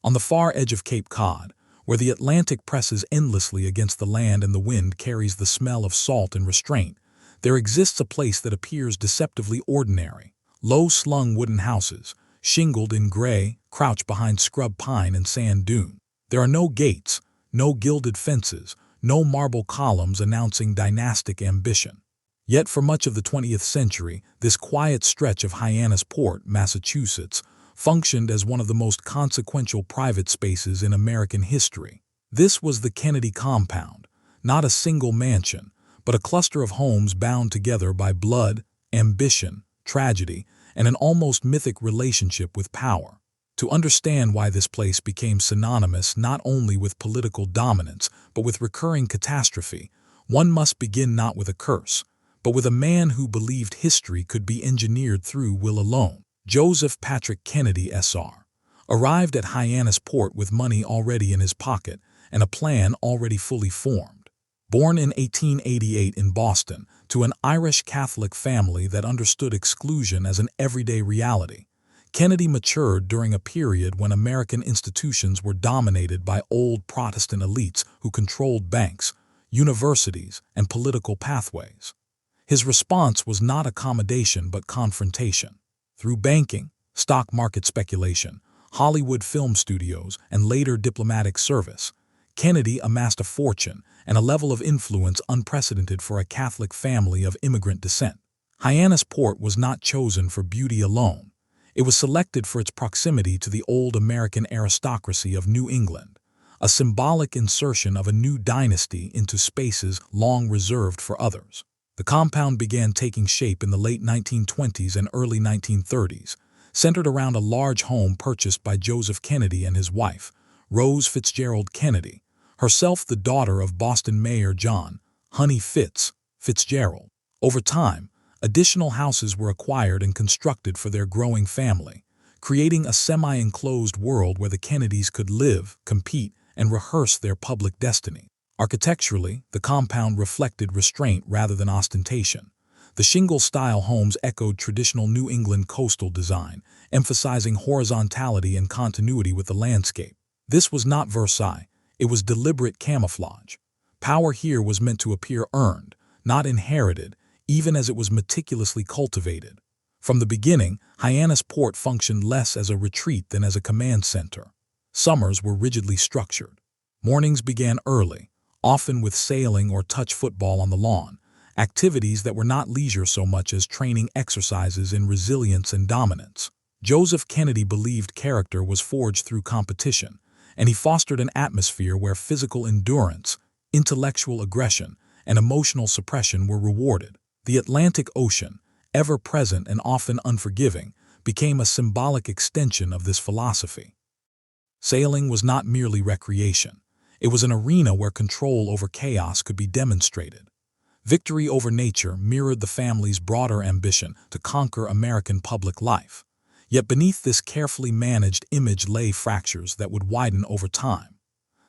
On the far edge of Cape Cod, where the Atlantic presses endlessly against the land and the wind carries the smell of salt and restraint, there exists a place that appears deceptively ordinary. Low-slung wooden houses, shingled in gray, crouch behind scrub pine and sand dune. There are no gates, no gilded fences, no marble columns announcing dynastic ambition. Yet for much of the 20th century, this quiet stretch of Hyannis Port, Massachusetts, functioned as one of the most consequential private spaces in American history. This was the Kennedy compound, not a single mansion, but a cluster of homes bound together by blood, ambition, tragedy, and an almost mythic relationship with power. To understand why this place became synonymous not only with political dominance, but with recurring catastrophe, one must begin not with a curse, but with a man who believed history could be engineered through will alone. Joseph Patrick Kennedy, Sr., arrived at Hyannis Port with money already in his pocket and a plan already fully formed. Born in 1888 in Boston to an Irish Catholic family that understood exclusion as an everyday reality, Kennedy matured during a period when American institutions were dominated by old Protestant elites who controlled banks, universities, and political pathways. His response was not accommodation but confrontation. Through banking, stock market speculation, Hollywood film studios, and later diplomatic service, Kennedy amassed a fortune and a level of influence unprecedented for a Catholic family of immigrant descent. Hyannis Port was not chosen for beauty alone. It was selected for its proximity to the old American aristocracy of New England, a symbolic insertion of a new dynasty into spaces long reserved for others. The compound began taking shape in the late 1920s and early 1930s, centered around a large home purchased by Joseph Kennedy and his wife, Rose Fitzgerald Kennedy, herself the daughter of Boston Mayor John "Honey" Fitzgerald. Over time, additional houses were acquired and constructed for their growing family, creating a semi-enclosed world where the Kennedys could live, compete, and rehearse their public destiny. Architecturally, the compound reflected restraint rather than ostentation. The shingle-style homes echoed traditional New England coastal design, emphasizing horizontality and continuity with the landscape. This was not Versailles, it was deliberate camouflage. Power here was meant to appear earned, not inherited, even as it was meticulously cultivated. From the beginning, Hyannis Port functioned less as a retreat than as a command center. Summers were rigidly structured. Mornings began early, often with sailing or touch football on the lawn, activities that were not leisure so much as training exercises in resilience and dominance. Joseph Kennedy believed character was forged through competition, and he fostered an atmosphere where physical endurance, intellectual aggression, and emotional suppression were rewarded. The Atlantic Ocean, ever present and often unforgiving, became a symbolic extension of this philosophy. Sailing was not merely recreation. It was an arena where control over chaos could be demonstrated. Victory over nature mirrored the family's broader ambition to conquer American public life. Yet beneath this carefully managed image lay fractures that would widen over time.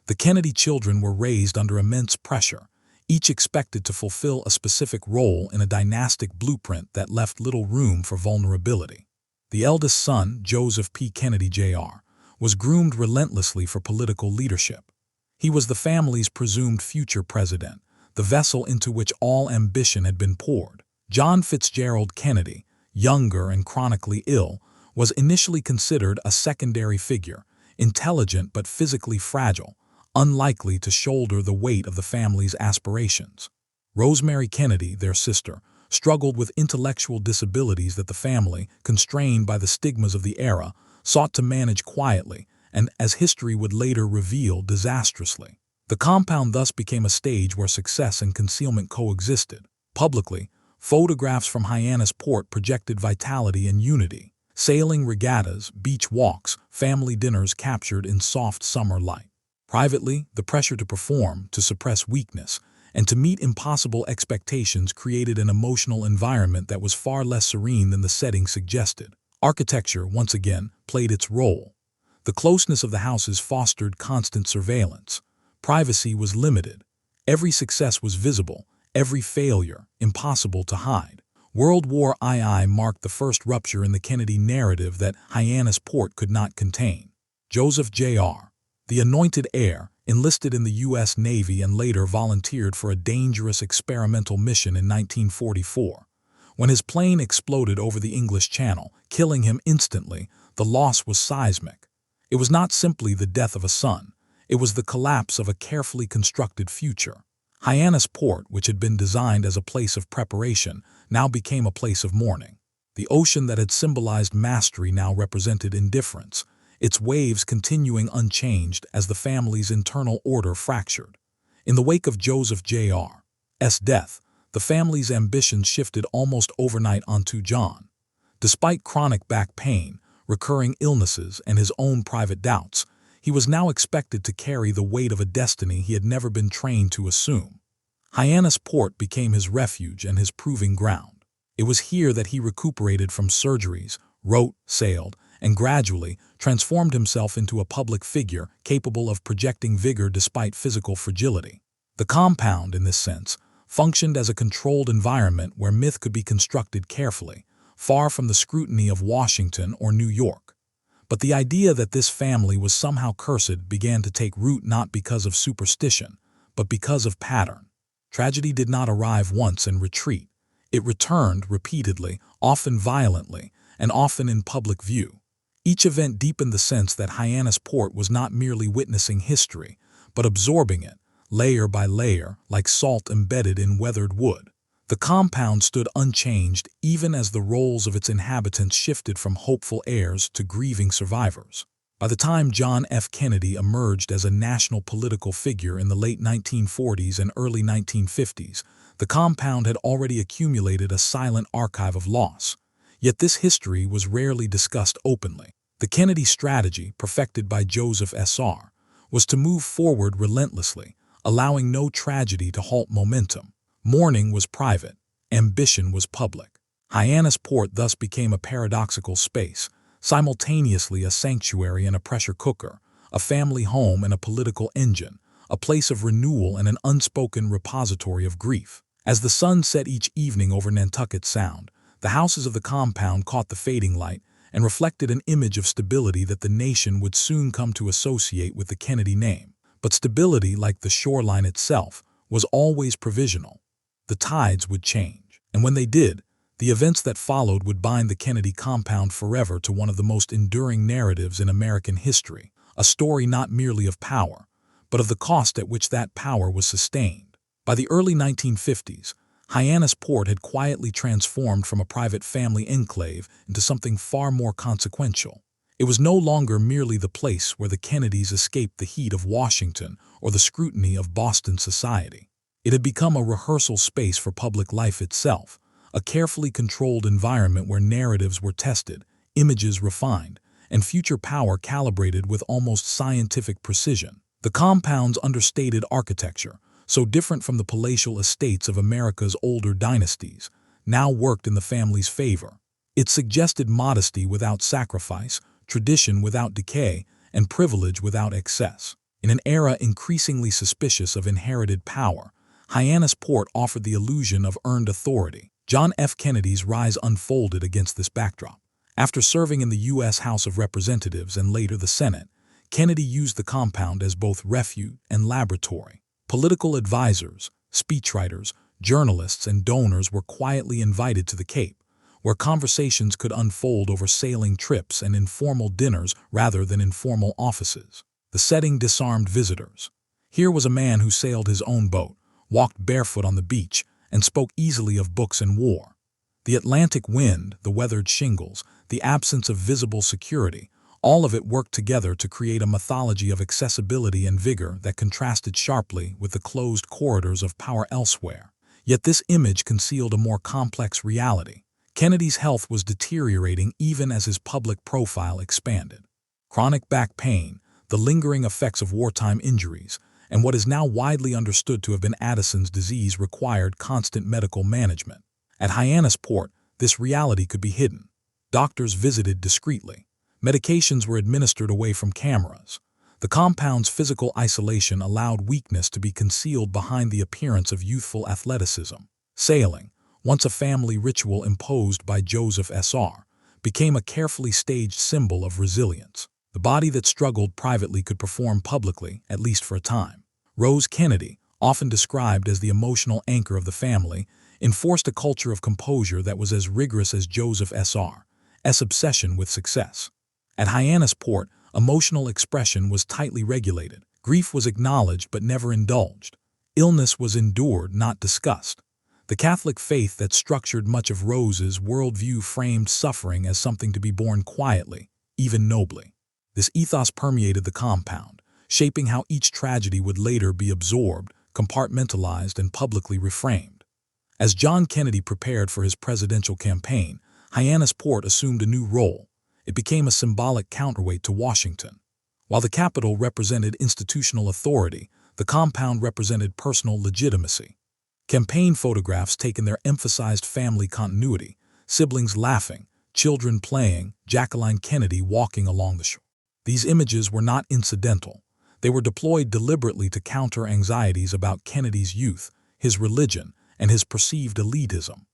The Kennedy children were raised under immense pressure, each expected to fulfill a specific role in a dynastic blueprint that left little room for vulnerability. The eldest son, Joseph P. Kennedy Jr., was groomed relentlessly for political leadership. He was the family's presumed future president, the vessel into which all ambition had been poured. John Fitzgerald Kennedy, younger and chronically ill, was initially considered a secondary figure, intelligent but physically fragile, unlikely to shoulder the weight of the family's aspirations. Rosemary Kennedy, their sister, struggled with intellectual disabilities that the family, constrained by the stigmas of the era, sought to manage quietly, and, as history would later reveal, disastrously. The compound thus became a stage where success and concealment coexisted. Publicly, photographs from Hyannis Port projected vitality and unity. Sailing regattas, beach walks, family dinners captured in soft summer light. Privately, the pressure to perform, to suppress weakness, and to meet impossible expectations created an emotional environment that was far less serene than the setting suggested. Architecture, once again, played its role. The closeness of the houses fostered constant surveillance. Privacy was limited. Every success was visible, every failure impossible to hide. World War II marked the first rupture in the Kennedy narrative that Hyannis Port could not contain. Joseph Jr., the anointed heir, enlisted in the U.S. Navy and later volunteered for a dangerous experimental mission in 1944. When his plane exploded over the English Channel, killing him instantly, the loss was seismic. It was not simply the death of a son. It was the collapse of a carefully constructed future. Hyannis Port, which had been designed as a place of preparation, now became a place of mourning. The ocean that had symbolized mastery now represented indifference, its waves continuing unchanged as the family's internal order fractured. In the wake of Joseph Jr.'s death, the family's ambitions shifted almost overnight onto John. Despite chronic back pain, recurring illnesses, and his own private doubts, he was now expected to carry the weight of a destiny he had never been trained to assume. Hyannis Port became his refuge and his proving ground. It was here that he recuperated from surgeries, wrote, sailed, and gradually transformed himself into a public figure capable of projecting vigor despite physical fragility. The compound, in this sense, functioned as a controlled environment where myth could be constructed carefully, far from the scrutiny of Washington or New York. But the idea that this family was somehow cursed began to take root not because of superstition, but because of pattern. Tragedy did not arrive once and retreat. It returned repeatedly, often violently, and often in public view. Each event deepened the sense that Hyannis Port was not merely witnessing history, but absorbing it, layer by layer, like salt embedded in weathered wood. The compound stood unchanged even as the roles of its inhabitants shifted from hopeful heirs to grieving survivors. By the time John F. Kennedy emerged as a national political figure in the late 1940s and early 1950s, the compound had already accumulated a silent archive of loss. Yet this history was rarely discussed openly. The Kennedy strategy, perfected by Joseph Sr., was to move forward relentlessly, allowing no tragedy to halt momentum. Mourning was private, ambition was public. Hyannis Port thus became a paradoxical space, simultaneously a sanctuary and a pressure cooker, a family home and a political engine, a place of renewal and an unspoken repository of grief. As the sun set each evening over Nantucket Sound, the houses of the compound caught the fading light and reflected an image of stability that the nation would soon come to associate with the Kennedy name. But stability, like the shoreline itself, was always provisional. The tides would change, and when they did, the events that followed would bind the Kennedy compound forever to one of the most enduring narratives in American history, a story not merely of power, but of the cost at which that power was sustained. By the early 1950s, Hyannis Port had quietly transformed from a private family enclave into something far more consequential. It was no longer merely the place where the Kennedys escaped the heat of Washington or the scrutiny of Boston society. It had become a rehearsal space for public life itself, a carefully controlled environment where narratives were tested, images refined, and future power calibrated with almost scientific precision. The compound's understated architecture, so different from the palatial estates of America's older dynasties, now worked in the family's favor. It suggested modesty without sacrifice, tradition without decay, and privilege without excess. In an era increasingly suspicious of inherited power, Hyannis Port offered the illusion of earned authority. John F. Kennedy's rise unfolded against this backdrop. After serving in the U.S. House of Representatives and later the Senate, Kennedy used the compound as both refuge and laboratory. Political advisors, speechwriters, journalists, and donors were quietly invited to the Cape, where conversations could unfold over sailing trips and informal dinners rather than in formal offices. The setting disarmed visitors. Here was a man who sailed his own boat, walked barefoot on the beach, and spoke easily of books and war. The Atlantic wind, the weathered shingles, the absence of visible security, all of it worked together to create a mythology of accessibility and vigor that contrasted sharply with the closed corridors of power elsewhere. Yet this image concealed a more complex reality. Kennedy's health was deteriorating even as his public profile expanded. Chronic back pain, the lingering effects of wartime injuries, and what is now widely understood to have been Addison's disease required constant medical management. At Hyannis Port, this reality could be hidden. Doctors visited discreetly. Medications were administered away from cameras. The compound's physical isolation allowed weakness to be concealed behind the appearance of youthful athleticism. Sailing, once a family ritual imposed by Joseph Sr., became a carefully staged symbol of resilience. The body that struggled privately could perform publicly, at least for a time. Rose Kennedy, often described as the emotional anchor of the family, enforced a culture of composure that was as rigorous as Joseph S.R.'s obsession with success. At Hyannis Port, emotional expression was tightly regulated. Grief was acknowledged but never indulged. Illness was endured, not discussed. The Catholic faith that structured much of Rose's worldview framed suffering as something to be borne quietly, even nobly. This ethos permeated the compound, shaping how each tragedy would later be absorbed, compartmentalized, and publicly reframed. As John Kennedy prepared for his presidential campaign, Hyannis Port assumed a new role. It became a symbolic counterweight to Washington. While the Capitol represented institutional authority, the compound represented personal legitimacy. Campaign photographs taken there emphasized family continuity, siblings laughing, children playing, Jacqueline Kennedy walking along the shore. These images were not incidental. They were deployed deliberately to counter anxieties about Kennedy's youth, his religion, and his perceived elitism.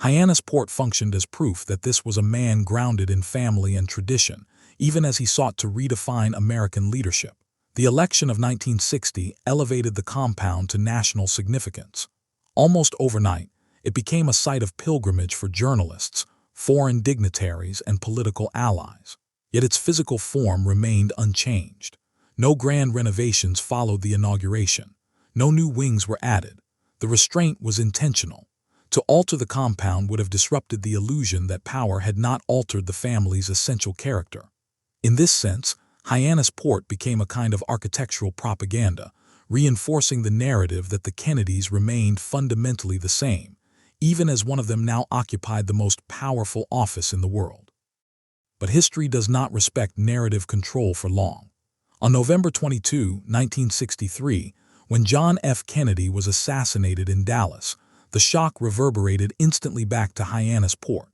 Hyannis Port functioned as proof that this was a man grounded in family and tradition, even as he sought to redefine American leadership. The election of 1960 elevated the compound to national significance. Almost overnight, it became a site of pilgrimage for journalists, foreign dignitaries, and political allies. Yet its physical form remained unchanged. No grand renovations followed the inauguration. No new wings were added. The restraint was intentional. To alter the compound would have disrupted the illusion that power had not altered the family's essential character. In this sense, Hyannis Port became a kind of architectural propaganda, reinforcing the narrative that the Kennedys remained fundamentally the same, even as one of them now occupied the most powerful office in the world. But history does not respect narrative control for long. On November 22, 1963, when John F. Kennedy was assassinated in Dallas, the shock reverberated instantly back to Hyannis Port.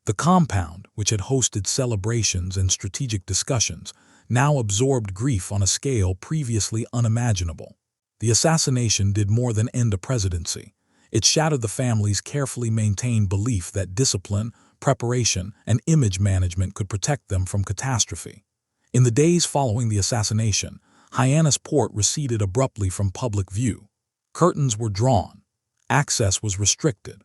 The compound, which had hosted celebrations and strategic discussions, now absorbed grief on a scale previously unimaginable. The assassination did more than end a presidency. It shattered the family's carefully maintained belief that discipline, preparation, and image management could protect them from catastrophe. In the days following the assassination, Hyannis Port receded abruptly from public view. Curtains were drawn. Access was restricted.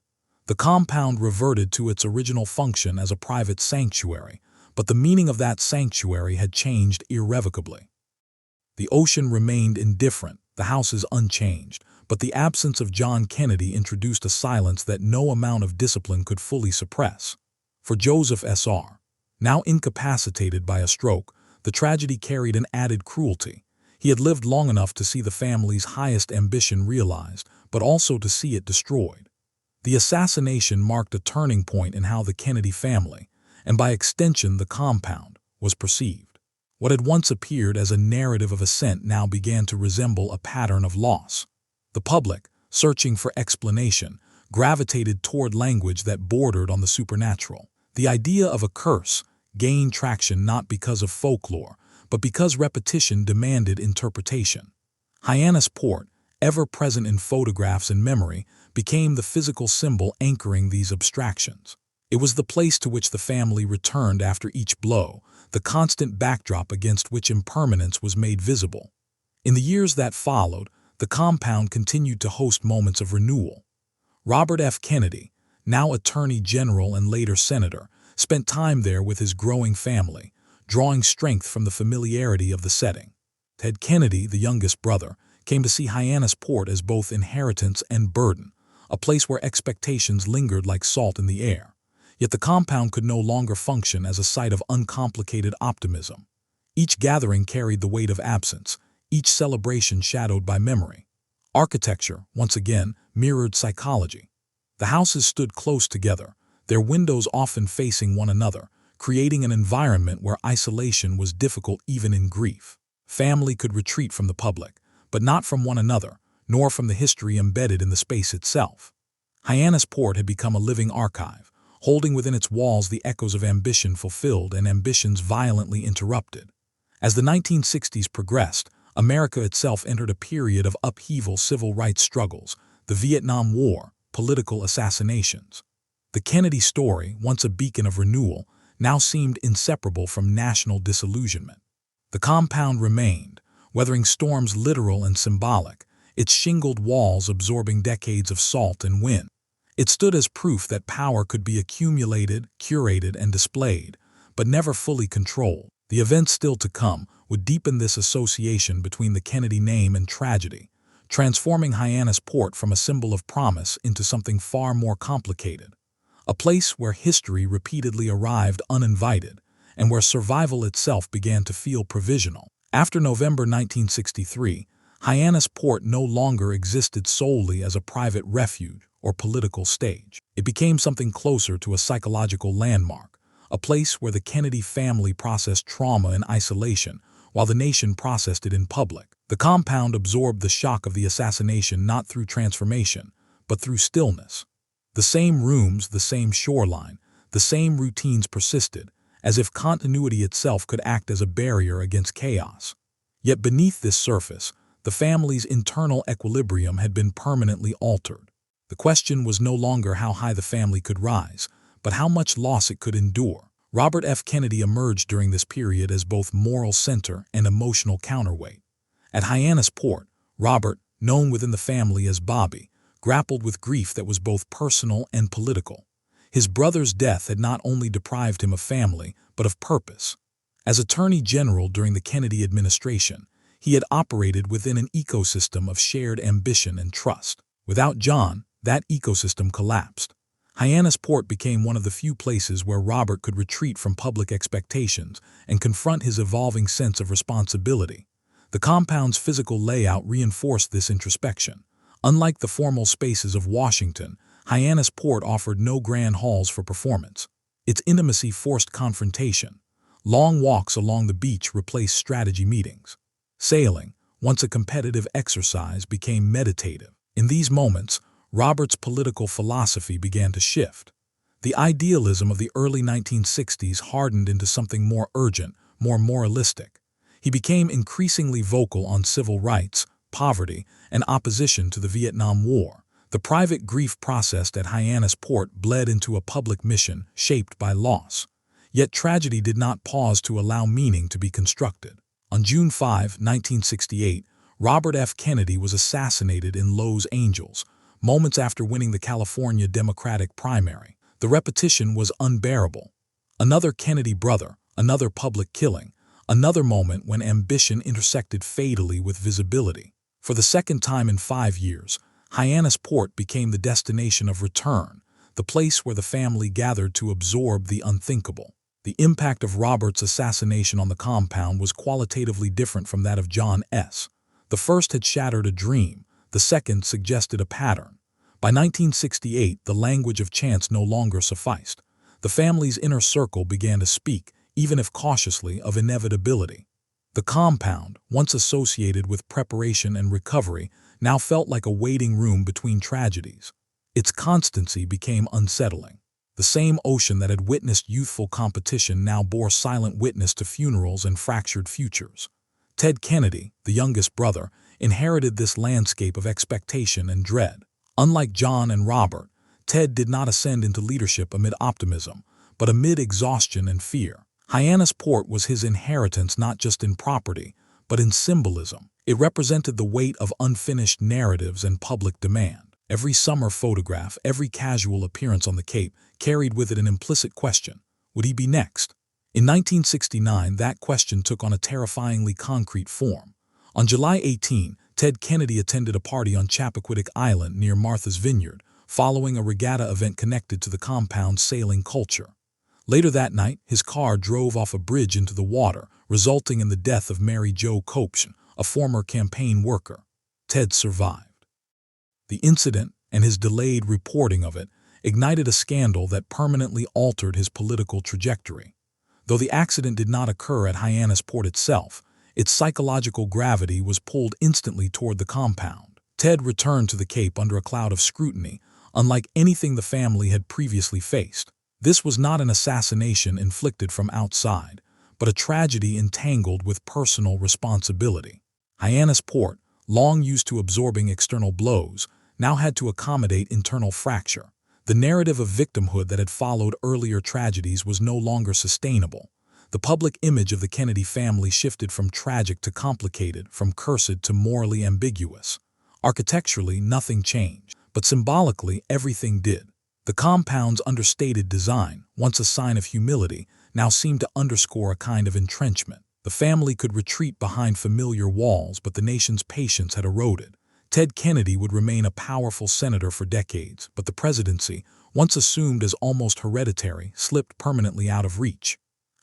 The compound reverted to its original function as a private sanctuary, but the meaning of that sanctuary had changed irrevocably. The ocean remained indifferent, the houses unchanged, but the absence of John Kennedy introduced a silence that no amount of discipline could fully suppress. For Joseph S.R., now incapacitated by a stroke, the tragedy carried an added cruelty. He had lived long enough to see the family's highest ambition realized, but also to see it destroyed. The assassination marked a turning point in how the Kennedy family, and by extension the compound, was perceived. What had once appeared as a narrative of ascent now began to resemble a pattern of loss. The public, searching for explanation, gravitated toward language that bordered on the supernatural. The idea of a curse gained traction not because of folklore, but because repetition demanded interpretation. Hyannis Port, ever present in photographs and memory, became the physical symbol anchoring these abstractions. It was the place to which the family returned after each blow, the constant backdrop against which impermanence was made visible. In the years that followed, the compound continued to host moments of renewal. Robert F. Kennedy, now Attorney General and later Senator, spent time there with his growing family, drawing strength from the familiarity of the setting. Ted Kennedy, the youngest brother, came to see Hyannis Port as both inheritance and burden, a place where expectations lingered like salt in the air. Yet the compound could no longer function as a site of uncomplicated optimism. Each gathering carried the weight of absence, each celebration shadowed by memory. Architecture, once again, mirrored psychology. The houses stood close together, their windows often facing one another, creating an environment where isolation was difficult even in grief. Family could retreat from the public, but not from one another, nor from the history embedded in the space itself. Hyannis Port had become a living archive, holding within its walls the echoes of ambition fulfilled and ambitions violently interrupted. As the 1960s progressed, America itself entered a period of upheaval: civil rights struggles, the Vietnam War, political assassinations. The Kennedy story, once a beacon of renewal, now seemed inseparable from national disillusionment. The compound remained, weathering storms literal and symbolic, its shingled walls absorbing decades of salt and wind. It stood as proof that power could be accumulated, curated, and displayed, but never fully controlled. The events still to come would deepen this association between the Kennedy name and tragedy, transforming Hyannis Port from a symbol of promise into something far more complicated. A place where history repeatedly arrived uninvited, and where survival itself began to feel provisional. After November 1963, Hyannis Port no longer existed solely as a private refuge or political stage. It became something closer to a psychological landmark, a place where the Kennedy family processed trauma in isolation while the nation processed it in public. The compound absorbed the shock of the assassination not through transformation, but through stillness. The same rooms, the same shoreline, the same routines persisted, as if continuity itself could act as a barrier against chaos. Yet beneath this surface, the family's internal equilibrium had been permanently altered. The question was no longer how high the family could rise, but how much loss it could endure. Robert F. Kennedy emerged during this period as both moral center and emotional counterweight. At Hyannis Port, Robert, known within the family as Bobby, grappled with grief that was both personal and political. His brother's death had not only deprived him of family, but of purpose. As Attorney General during the Kennedy administration, he had operated within an ecosystem of shared ambition and trust. Without John, that ecosystem collapsed. Hyannis Port became one of the few places where Robert could retreat from public expectations and confront his evolving sense of responsibility. The compound's physical layout reinforced this introspection. Unlike the formal spaces of Washington, Hyannis Port offered no grand halls for performance. Its intimacy forced confrontation. Long walks along the beach replaced strategy meetings. Sailing, once a competitive exercise, became meditative. In these moments, Robert's political philosophy began to shift. The idealism of the early 1960s hardened into something more urgent, more moralistic. He became increasingly vocal on civil rights, poverty, and opposition to the Vietnam War. The private grief processed at Hyannis Port bled into a public mission shaped by loss. Yet tragedy did not pause to allow meaning to be constructed. On June 5, 1968, Robert F. Kennedy was assassinated in Los Angeles, moments after winning the California Democratic primary. The repetition was unbearable. Another Kennedy brother, another public killing, another moment when ambition intersected fatally with visibility. For the second time in 5 years, Hyannis Port became the destination of return, the place where the family gathered to absorb the unthinkable. The impact of Robert's assassination on the compound was qualitatively different from that of John S. The first had shattered a dream, the second suggested a pattern. By 1968, the language of chance no longer sufficed. The family's inner circle began to speak, even if cautiously, of inevitability. The compound, once associated with preparation and recovery, now felt like a waiting room between tragedies. Its constancy became unsettling. The same ocean that had witnessed youthful competition now bore silent witness to funerals and fractured futures. Ted Kennedy, the youngest brother, inherited this landscape of expectation and dread. Unlike John and Robert, Ted did not ascend into leadership amid optimism, but amid exhaustion and fear. Hyannis Port was his inheritance not just in property, but in symbolism. It represented the weight of unfinished narratives and public demand. Every summer photograph, every casual appearance on the Cape carried with it an implicit question: would he be next? In 1969, that question took on a terrifyingly concrete form. On July 18, Ted Kennedy attended a party on Chappaquiddick Island near Martha's Vineyard, following a regatta event connected to the compound's sailing culture. Later that night, his car drove off a bridge into the water, resulting in the death of Mary Jo Kopsch, a former campaign worker. Ted survived. The incident, and his delayed reporting of it, ignited a scandal that permanently altered his political trajectory. Though the accident did not occur at Hyannis Port itself, its psychological gravity was pulled instantly toward the compound. Ted returned to the Cape under a cloud of scrutiny, unlike anything the family had previously faced. This was not an assassination inflicted from outside, but a tragedy entangled with personal responsibility. Hyannis Port, long used to absorbing external blows, now had to accommodate internal fracture. The narrative of victimhood that had followed earlier tragedies was no longer sustainable. The public image of the Kennedy family shifted from tragic to complicated, from cursed to morally ambiguous. Architecturally, nothing changed, but symbolically, everything did. The compound's understated design, once a sign of humility, now seemed to underscore a kind of entrenchment. The family could retreat behind familiar walls, but the nation's patience had eroded. Ted Kennedy would remain a powerful senator for decades, but the presidency, once assumed as almost hereditary, slipped permanently out of reach.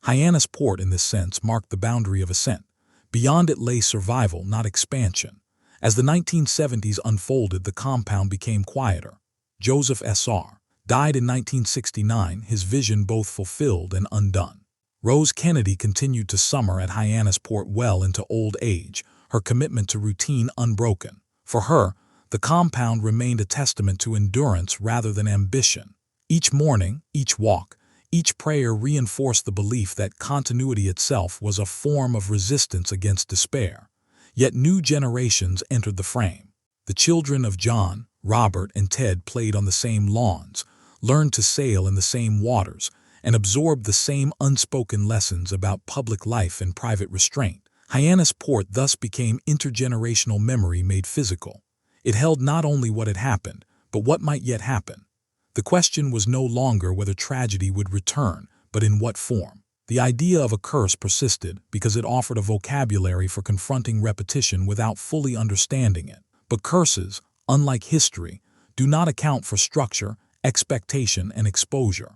Hyannis Port, in this sense, marked the boundary of ascent. Beyond it lay survival, not expansion. As the 1970s unfolded, the compound became quieter. Joseph S.R. died in 1969, his vision both fulfilled and undone. Rose Kennedy continued to summer at Hyannis Port well into old age, her commitment to routine unbroken. For her, the compound remained a testament to endurance rather than ambition. Each morning, each walk, each prayer reinforced the belief that continuity itself was a form of resistance against despair. Yet new generations entered the frame. The children of John, Robert, and Ted played on the same lawns, learned to sail in the same waters, and absorbed the same unspoken lessons about public life and private restraint. Hyannis Port thus became intergenerational memory made physical. It held not only what had happened, but what might yet happen. The question was no longer whether tragedy would return, but in what form. The idea of a curse persisted because it offered a vocabulary for confronting repetition without fully understanding it. But curses, unlike history, do not account for structure, expectation, and exposure.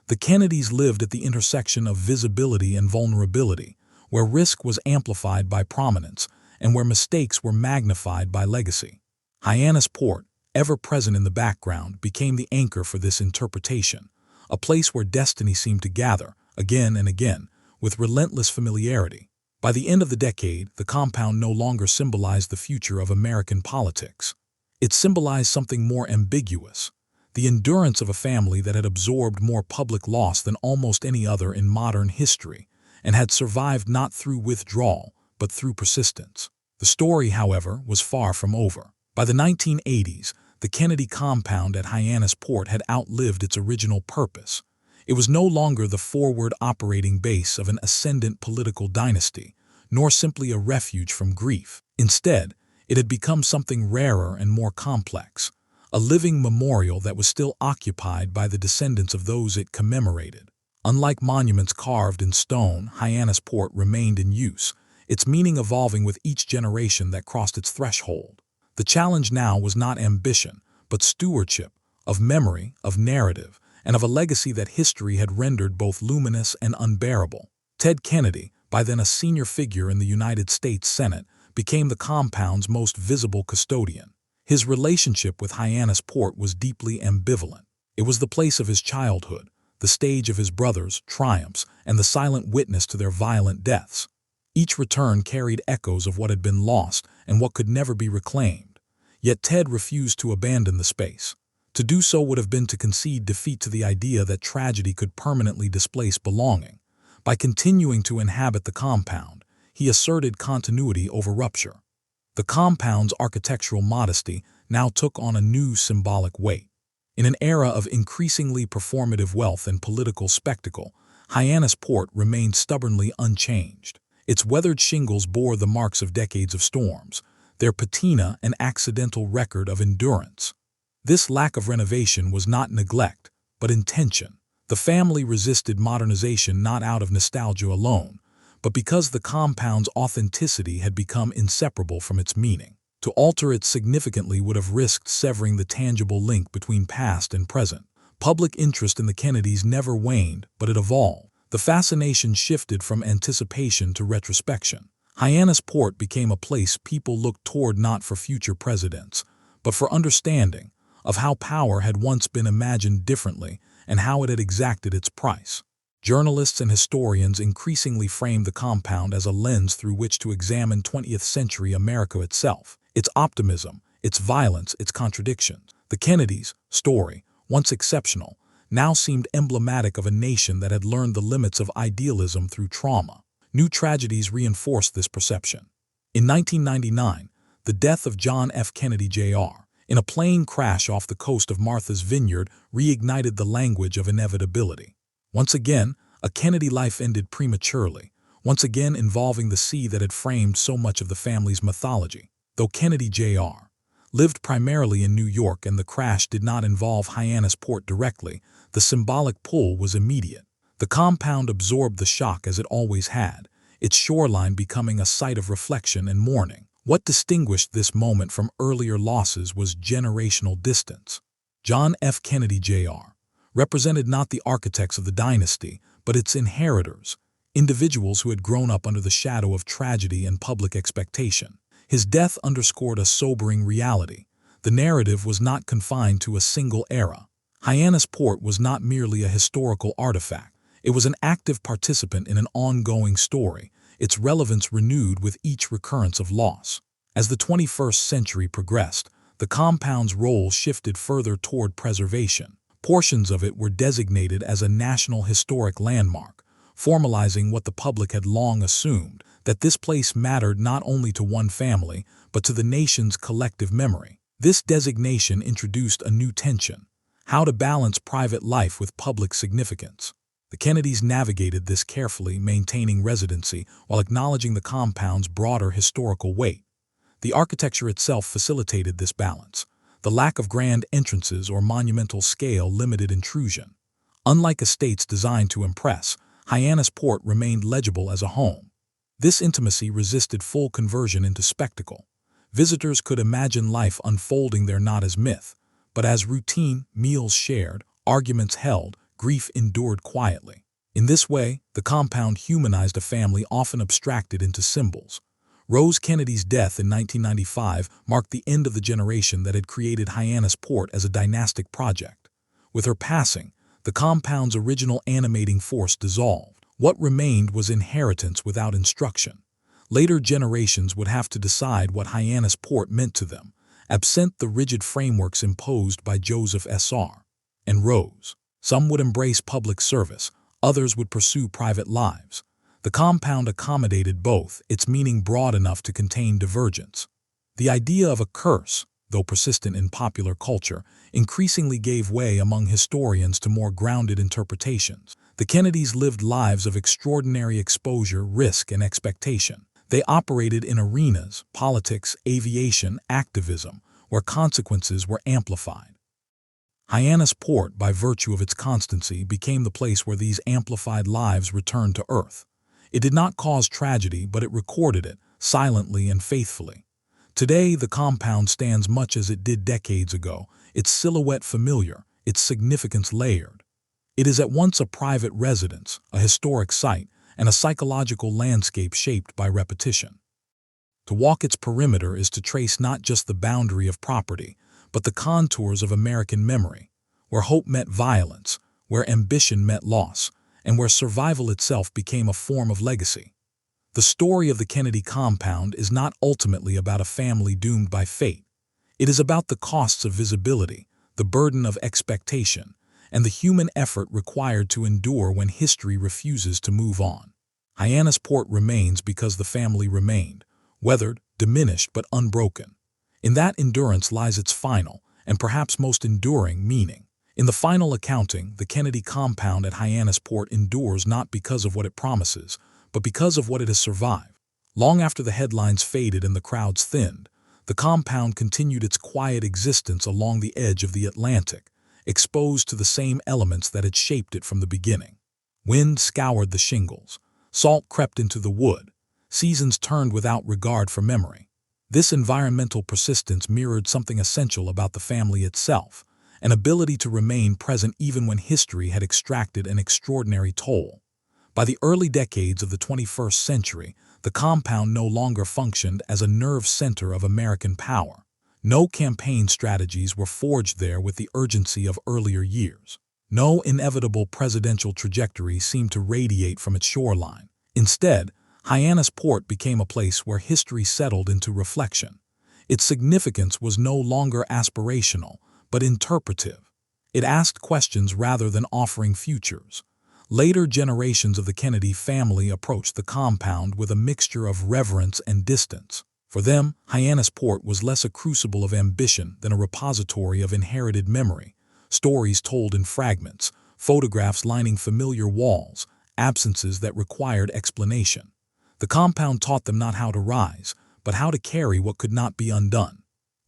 The Kennedys lived at the intersection of visibility and vulnerability, where risk was amplified by prominence and where mistakes were magnified by legacy. Hyannis Port, ever present in the background, became the anchor for this interpretation, a place where destiny seemed to gather, again and again, with relentless familiarity. By the end of the decade, the compound no longer symbolized the future of American politics. It symbolized something more ambiguous, the endurance of a family that had absorbed more public loss than almost any other in modern history, and had survived not through withdrawal, but through persistence. The story, however, was far from over. By the 1980s, the Kennedy compound at Hyannis Port had outlived its original purpose. It was no longer the forward operating base of an ascendant political dynasty, nor simply a refuge from grief. Instead, it had become something rarer and more complex, a living memorial that was still occupied by the descendants of those it commemorated. Unlike monuments carved in stone, Hyannis Port remained in use, its meaning evolving with each generation that crossed its threshold. The challenge now was not ambition, but stewardship, of memory, of narrative, and of a legacy that history had rendered both luminous and unbearable. Ted Kennedy, by then a senior figure in the United States Senate, became the compound's most visible custodian. His relationship with Hyannis Port was deeply ambivalent. It was the place of his childhood, the stage of his brothers' triumphs, and the silent witness to their violent deaths. Each return carried echoes of what had been lost and what could never be reclaimed. Yet Ted refused to abandon the space. To do so would have been to concede defeat to the idea that tragedy could permanently displace belonging. By continuing to inhabit the compound, he asserted continuity over rupture. The compound's architectural modesty now took on a new symbolic weight. In an era of increasingly performative wealth and political spectacle, Hyannis Port remained stubbornly unchanged. Its weathered shingles bore the marks of decades of storms, their patina an accidental record of endurance. This lack of renovation was not neglect, but intention. The family resisted modernization not out of nostalgia alone, but because the compound's authenticity had become inseparable from its meaning. To alter it significantly would have risked severing the tangible link between past and present. Public interest in the Kennedys never waned, but it evolved. The fascination shifted from anticipation to retrospection. Hyannis Port became a place people looked toward not for future presidents, but for understanding of how power had once been imagined differently and how it had exacted its price. Journalists and historians increasingly framed the compound as a lens through which to examine 20th century America itself, its optimism, its violence, its contradictions. The Kennedys' story, once exceptional, now seemed emblematic of a nation that had learned the limits of idealism through trauma. New tragedies reinforced this perception. In 1999, the death of John F. Kennedy Jr. in a plane crash off the coast of Martha's Vineyard reignited the language of inevitability. Once again, A Kennedy life ended prematurely, once again involving the sea that had framed so much of the family's mythology. Though Kennedy Jr. lived primarily in New York and the crash did not involve Hyannis Port directly, the symbolic pull was immediate. The compound absorbed the shock as it always had, its shoreline becoming a site of reflection and mourning. What distinguished this moment from earlier losses was generational distance. John F. Kennedy Jr. represented not the architects of the dynasty, but its inheritors, individuals who had grown up under the shadow of tragedy and public expectation. His death underscored a sobering reality. The narrative was not confined to a single era. Hyannis Port was not merely a historical artifact. It was an active participant in an ongoing story, its relevance renewed with each recurrence of loss. As the 21st century progressed, the compound's role shifted further toward preservation. Portions of it were designated as a National Historic Landmark, formalizing what the public had long assumed, that this place mattered not only to one family, but to the nation's collective memory. This designation introduced a new tension: how to balance private life with public significance. The Kennedys navigated this carefully, maintaining residency while acknowledging the compound's broader historical weight. The architecture itself facilitated this balance. The lack of grand entrances or monumental scale limited intrusion. Unlike estates designed to impress, Hyannis Port remained legible as a home. This intimacy resisted full conversion into spectacle. Visitors could imagine life unfolding there not as myth, but as routine, meals shared, arguments held, grief endured quietly. In this way, the compound humanized a family often abstracted into symbols. Rose Kennedy's death in 1995 marked the end of the generation that had created Hyannis Port as a dynastic project. With her passing, the compound's original animating force dissolved. What remained was inheritance without instruction. Later generations would have to decide what Hyannis Port meant to them, absent the rigid frameworks imposed by Joseph S.R. and Rose. Some would embrace public service, others would pursue private lives. The compound accommodated both, its meaning broad enough to contain divergence. The idea of a curse, though persistent in popular culture, increasingly gave way among historians to more grounded interpretations. The Kennedys lived lives of extraordinary exposure, risk, and expectation. They operated in arenas, politics, aviation, activism, where consequences were amplified. Hyannis Port, by virtue of its constancy, became the place where these amplified lives returned to earth. It did not cause tragedy, but it recorded it, silently and faithfully. Today, the compound stands much as it did decades ago, its silhouette familiar, its significance layered. It is at once a private residence, a historic site, and a psychological landscape shaped by repetition. To walk its perimeter is to trace not just the boundary of property, but the contours of American memory, where hope met violence, where ambition met loss, and where survival itself became a form of legacy. The story of the Kennedy compound is not ultimately about a family doomed by fate. It is about the costs of visibility, the burden of expectation, and the human effort required to endure when history refuses to move on. Hyannis Port remains because the family remained, weathered, diminished, but unbroken. In that endurance lies its final, and perhaps most enduring, meaning. In the final accounting, the Kennedy compound at Hyannis Port endures not because of what it promises, but because of what it has survived. Long after the headlines faded and the crowds thinned, the compound continued its quiet existence along the edge of the Atlantic, exposed to the same elements that had shaped it from the beginning. Wind scoured the shingles, salt crept into the wood, seasons turned without regard for memory. This environmental persistence mirrored something essential about the family itself, an ability to remain present even when history had extracted an extraordinary toll. By the early decades of the 21st century, the compound no longer functioned as a nerve center of American power. No campaign strategies were forged there with the urgency of earlier years. No inevitable presidential trajectory seemed to radiate from its shoreline. Instead, Hyannis Port became a place where history settled into reflection. Its significance was no longer aspirational, but interpretive. It asked questions rather than offering futures. Later generations of the Kennedy family approached the compound with a mixture of reverence and distance. For them, Hyannis Port was less a crucible of ambition than a repository of inherited memory, stories told in fragments, photographs lining familiar walls, absences that required explanation. The compound taught them not how to rise, but how to carry what could not be undone.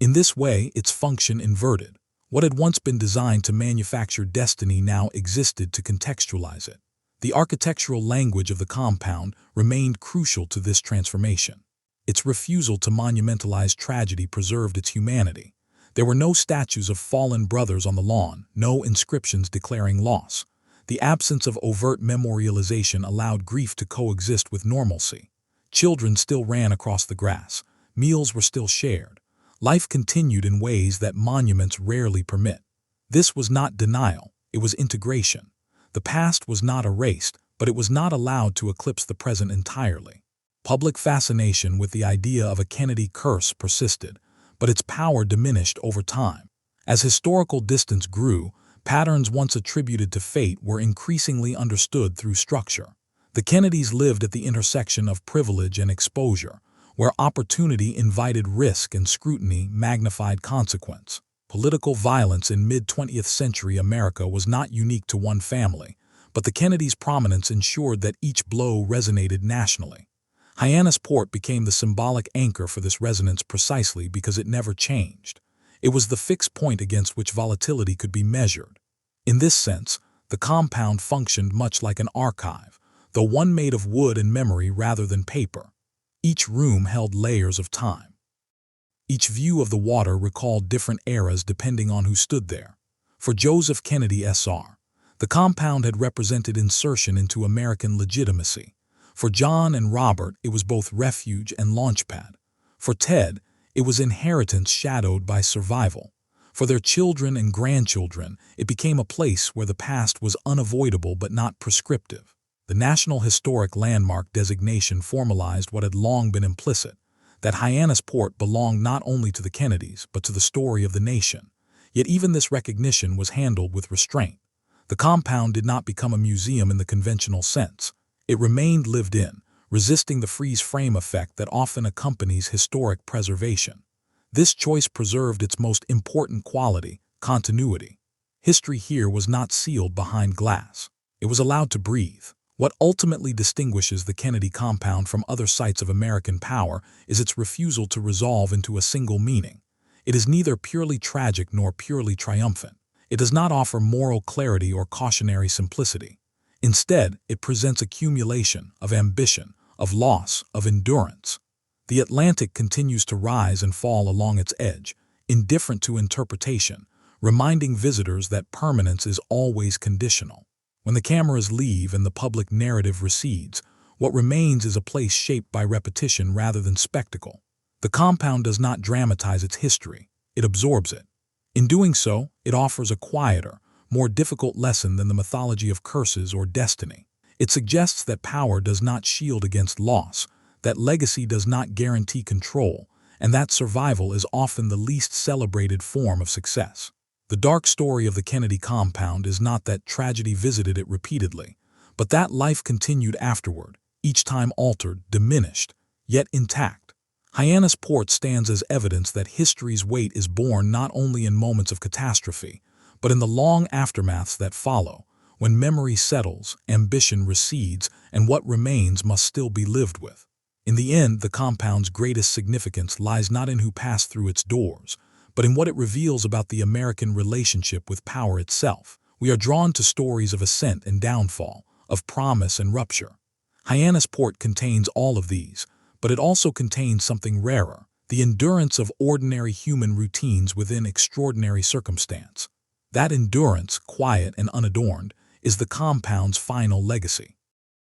In this way, its function inverted. What had once been designed to manufacture destiny now existed to contextualize it. The architectural language of the compound remained crucial to this transformation. Its refusal to monumentalize tragedy preserved its humanity. There were no statues of fallen brothers on the lawn, no inscriptions declaring loss. The absence of overt memorialization allowed grief to coexist with normalcy. Children still ran across the grass. Meals were still shared. Life continued in ways that monuments rarely permit. This was not denial, it was integration. The past was not erased, but it was not allowed to eclipse the present entirely. Public fascination with the idea of a Kennedy curse persisted, but its power diminished over time. As historical distance grew, patterns once attributed to fate were increasingly understood through structure. The Kennedys lived at the intersection of privilege and exposure, where opportunity invited risk and scrutiny magnified consequence. Political violence in mid-20th century America was not unique to one family, but the Kennedys' prominence ensured that each blow resonated nationally. Hyannis Port became the symbolic anchor for this resonance precisely because it never changed. It was the fixed point against which volatility could be measured. In this sense, the compound functioned much like an archive, though one made of wood and memory rather than paper. Each room held layers of time. Each view of the water recalled different eras depending on who stood there. For Joseph Kennedy Sr., the compound had represented insertion into American legitimacy. For John and Robert, it was both refuge and launchpad. For Ted, it was inheritance shadowed by survival. For their children and grandchildren, it became a place where the past was unavoidable but not prescriptive. The National Historic Landmark designation formalized what had long been implicit, that Hyannis Port belonged not only to the Kennedys but to the story of the nation. Yet even this recognition was handled with restraint. The compound did not become a museum in the conventional sense. It remained lived in, resisting the freeze-frame effect that often accompanies historic preservation. This choice preserved its most important quality, continuity. History here was not sealed behind glass. It was allowed to breathe. What ultimately distinguishes the Kennedy compound from other sites of American power is its refusal to resolve into a single meaning. It is neither purely tragic nor purely triumphant. It does not offer moral clarity or cautionary simplicity. Instead, it presents accumulation of ambition, of loss, of endurance. The Atlantic continues to rise and fall along its edge, indifferent to interpretation, reminding visitors that permanence is always conditional. When the cameras leave and the public narrative recedes, what remains is a place shaped by repetition rather than spectacle. The compound does not dramatize its history, it absorbs it. In doing so, it offers a quieter, more difficult lesson than the mythology of curses or destiny. It suggests that power does not shield against loss, that legacy does not guarantee control, and that survival is often the least celebrated form of success. The dark story of the Kennedy compound is not that tragedy visited it repeatedly, but that life continued afterward, each time altered, diminished, yet intact. Hyannis Port stands as evidence that history's weight is borne not only in moments of catastrophe, but in the long aftermaths that follow, when memory settles, ambition recedes, and what remains must still be lived with. In the end, the compound's greatest significance lies not in who passed through its doors, but in what it reveals about the American relationship with power itself. We are drawn to stories of ascent and downfall, of promise and rupture. Hyannis Port contains all of these, but it also contains something rarer, the endurance of ordinary human routines within extraordinary circumstance. That endurance, quiet and unadorned, is the compound's final legacy.